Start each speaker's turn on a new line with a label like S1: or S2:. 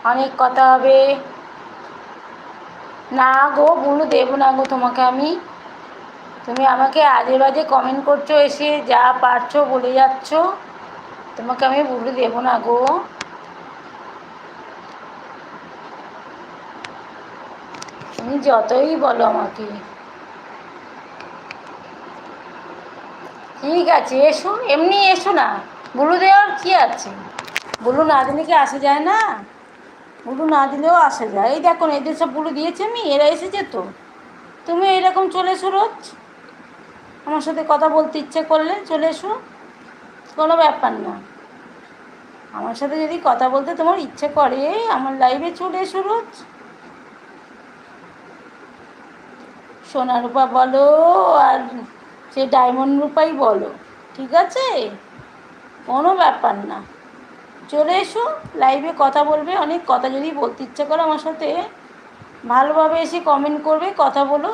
S1: অনেক কথা হবে। না গো বুলু, দেবো না গো তোমাকে আমি। তুমি আমাকে আজে বাজে কমেন্ট করছো, এসে যা পারছো বলে যাচ্ছ। তোমাকে আমি বুলু দেবো না গো। তুমি যতই বলো আমাকে। ঠিক আছে, এসো, এমনি এসো না। বুলু দেওয়ার কী আছে? বুলু না দিলে কি আসা যায় না? বুলু না দিলেও আসা যায়। এই দেখো না, এদের সব বুলু দিয়েছে আমি, এরা এসেছে তো। তুমি এরকম চলে এসো রোজ। আমার সাথে কথা বলতে ইচ্ছে করলে চলে এসো, কোনো ব্যাপার না। আমার সাথে যদি কথা বলতে তোমার ইচ্ছে করে, আমার লাইভে চলে এসো রোজ। সোনা রূপা বলো, আর সে ডায়মন্ড রূপাই বলো, ঠিক আছে, কোনো ব্যাপার না। চলে এসো লাইভে, কথা বলবে। অনেক কথা যদি বলতে ইচ্ছে করো আমার সাথে, ভালোভাবে এসে কমেন্ট করবে, কথা বলো।